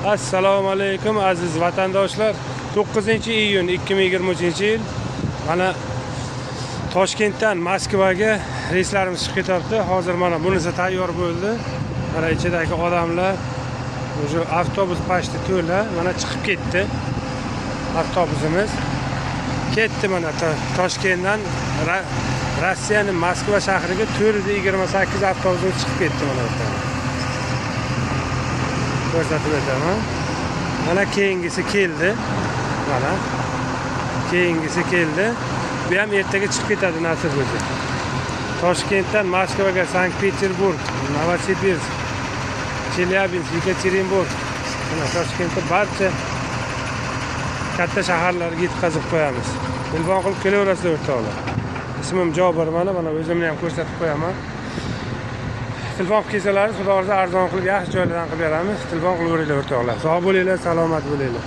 Assalomu alaykum aziz vatandoshlar. 9-iyun 2023-yil. Mana Toshkentdan Moskvaga reyslarimiz chiqib ketyapti. Hozir mana bunisi tayyor bo'ldi. Mana ichidagi odamlar o'sha avtobus pashti to'la, mana chiqib ketdi. Avtobusimiz ketdi mana Toshkentdan Rossiyaning Moskva shahriga 428 avtobus chiqib ketdi mana bu yerdan. Ko'rsatib o'taman. Mana keyingisi keldi. Mana keyingisi keldi. Bu ham ertaga chiqib ketadi nasib bo'lsa. Toshkentdan Moskvaga, Sankt-Peterburg, Novosibirsk, Chelyabinsk, Yekaterinburg, mana Toshkentda barcha katta shaharlarga yetkazib qo'yamiz. Telefon qilib kelaverasizlar o'rtoqlar. Ismim Jobir, mana o'zimni ham ko'rsatib qo'yaman. Telefon qilsalaringiz, xudo ursa arzon qilib yaxshi joylardan qilib beramiz. Telefon qilaveringlar o'rtoqlar. Sog' bo'linglar, salomat bo'linglar.